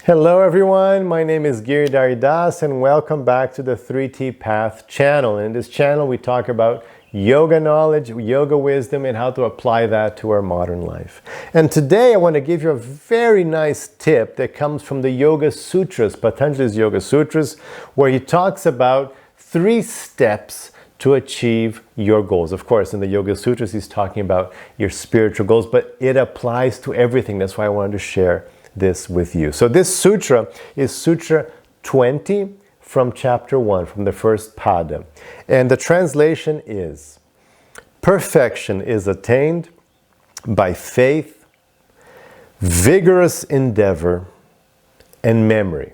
Hello everyone, my name is Giridhari and welcome back to the 3T Path channel. In this channel we talk about yoga knowledge, yoga wisdom, and how to apply that to our modern life. And today I want to give you a very nice tip that comes from the Yoga Sutras, Patanjali's Yoga Sutras, where he talks about 3 steps to achieve your goals. Of course, in the Yoga Sutras he's talking about your spiritual goals, but it applies to everything. That's why I wanted to share this with you. So this sutra is Sutra 20 from chapter 1, from the first pada. And the translation is, perfection is attained by faith, vigorous endeavor, and memory.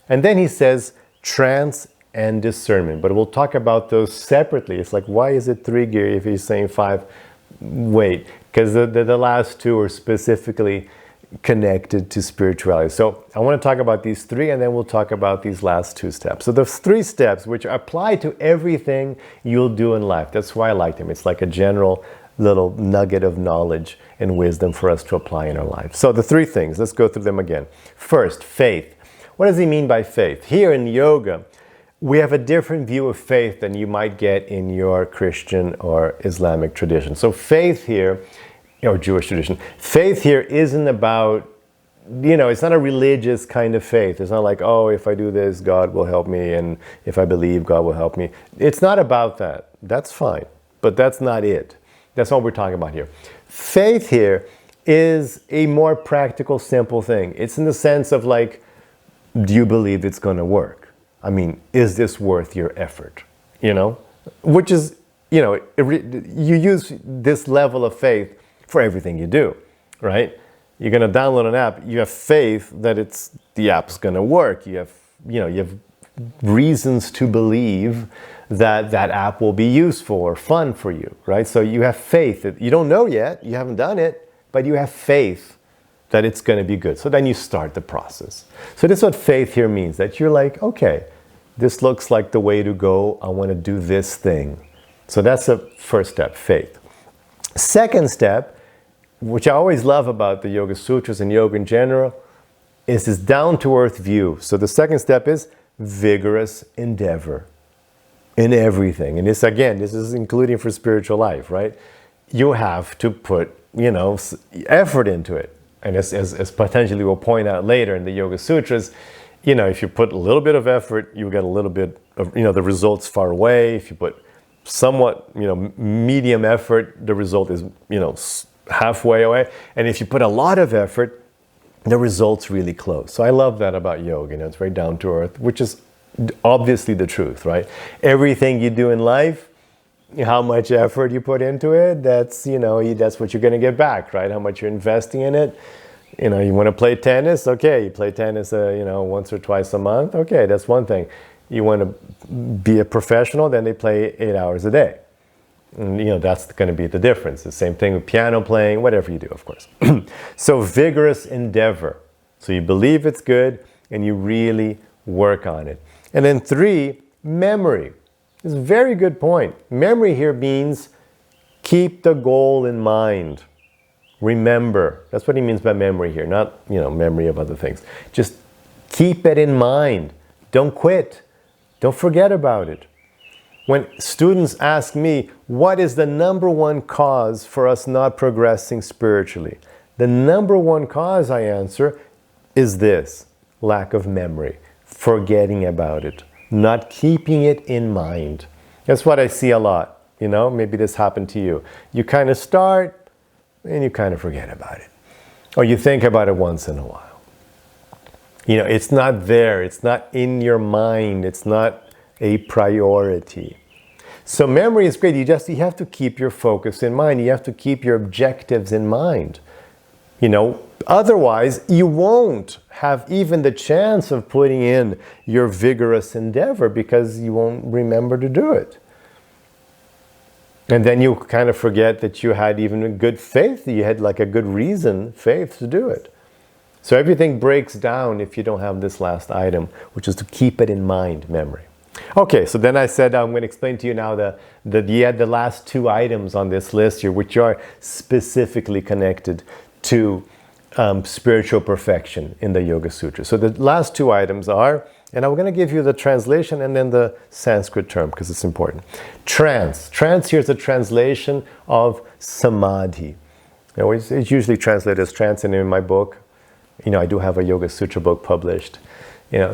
And then he says trance and discernment. But we'll talk about those separately. It's like, why is it 3 gear if he's saying 5? Wait, because the last 2 are specifically connected to spirituality. So I want to talk about these 3 and then we'll talk about these last 2 steps. So the 3 steps which apply to everything you'll do in life. That's why I like them. It's like a general little nugget of knowledge and wisdom for us to apply in our life. So the 3 things, let's go through them again. First, faith. What does he mean by faith? Here in yoga, we have a different view of faith than you might get in your Christian or Islamic tradition. So faith here, or Jewish tradition. Faith here isn't about, it's not a religious kind of faith. It's not like, oh, if I do this, God will help me, and if I believe, God will help me. It's not about that. That's fine, but that's not it. That's what we're talking about here. Faith here is a more practical, simple thing. It's in the sense of like, do you believe it's going to work? I mean, is this worth your effort? Which is, you use this level of faith for everything you do, right? You're going to download an app, you have faith that the app's going to work. You have reasons to believe that that app will be useful or fun for you, right? So you have faith that you don't know yet, you haven't done it, but you have faith that it's going to be good. So then you start the process. So this is what faith here means, that you're like, okay, this looks like the way to go. I want to do this thing. So that's the first step, faith. Second step, which I always love about the Yoga Sutras and yoga in general, is this down-to-earth view. So the second step is vigorous endeavor in everything. And this is including for spiritual life, right? You have to put, effort into it. And as Patanjali will point out later in the Yoga Sutras, if you put a little bit of effort, you get a little bit of, the results far away. If you put somewhat, medium effort, the result is, halfway away. And if you put a lot of effort, the result's really close. So I love that about yoga. It's very down to earth, which is obviously the truth, right? Everything you do in life, how much effort you put into it, that's what you're going to get back, right? How much you're investing in it. You want to play tennis? Okay, you play tennis, once or twice a month. Okay, that's one thing. You want to be a professional, then they play 8 hours a day. And, that's going to be the difference. The same thing with piano playing, whatever you do, of course. So vigorous endeavor. So you believe it's good and you really work on it. And then 3, memory. It's a very good point. Memory here means keep the goal in mind. Remember. That's what he means by memory here, not, memory of other things. Just keep it in mind. Don't quit. Don't forget about it. When students ask me, what is the number 1 cause for us not progressing spiritually? The number 1 cause, I answer, is this: lack of memory, forgetting about it, not keeping it in mind. That's what I see a lot. Maybe this happened to you. You kind of start and you kind of forget about it. Or you think about it once in a while. It's not there. It's not in your mind. It's not a priority. So memory is great. You have to keep your focus in mind. You have to keep your objectives in mind. Otherwise you won't have even the chance of putting in your vigorous endeavor because you won't remember to do it. And then you kind of forget that you had even a good faith, that you had like a good reason, faith to do it. So everything breaks down if you don't have this last item, which is to keep it in mind, memory. Okay, so then I said I'm going to explain to you now the last 2 items on this list here, which are specifically connected to spiritual perfection in the Yoga Sutra. So the last two items are, and I'm going to give you the translation and then the Sanskrit term because it's important. Trance. Trance here is a translation of samadhi. It's usually translated as trance, and in my book, I do have a Yoga Sutra book published,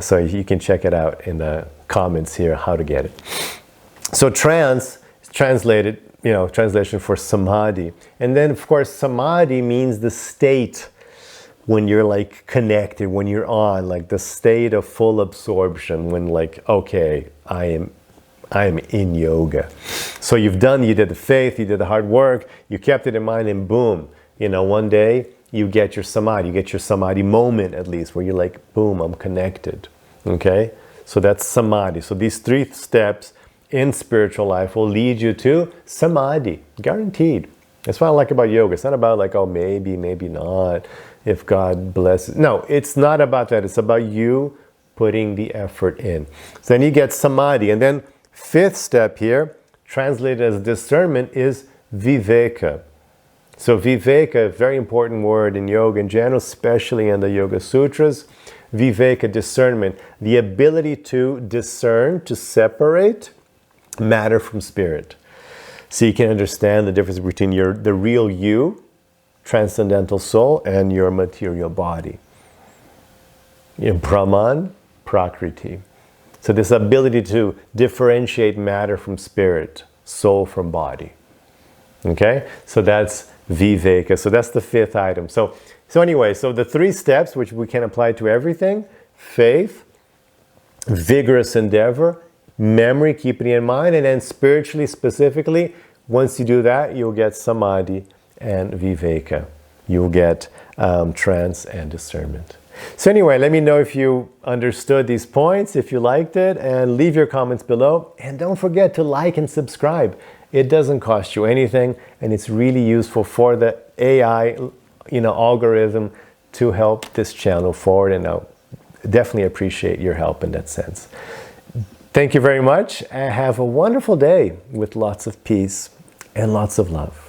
so you can check it out in the comments here how to get it. So trance is translated, translation for samadhi. And then, of course, samadhi means the state when you're like connected, when you're on, like the state of full absorption, when like, okay, I am in yoga. So you did the faith, you did the hard work, you kept it in mind, and boom, one day you get your samadhi moment at least, where you're like, boom, I'm connected. Okay? So that's samadhi. So these 3 steps in spiritual life will lead you to samadhi, guaranteed. That's what I like about yoga. It's not about like, oh, maybe not, if God blesses. No, it's not about that. It's about you putting the effort in. So then you get samadhi. And then 5th step here, translated as discernment, is viveka. So viveka, a very important word in yoga in general, especially in the Yoga Sutras. Viveka, discernment, the ability to discern, to separate matter from spirit. So you can understand the difference between the real you, transcendental soul, and your material body. Brahman, Prakriti. So this ability to differentiate matter from spirit, soul from body. Okay? So that's viveka. So that's the 5th item. So anyway, so the 3 steps which we can apply to everything: faith, vigorous endeavor, memory, keeping it in mind, and then spiritually, specifically, once you do that, you'll get samadhi and viveka. You'll get trance and discernment. So anyway, let me know if you understood these points, if you liked it, and leave your comments below. And don't forget to like and subscribe. It doesn't cost you anything, and it's really useful for the AI, algorithm to help this channel forward. And I'll definitely appreciate your help in that sense. Thank you very much, and have a wonderful day with lots of peace and lots of love.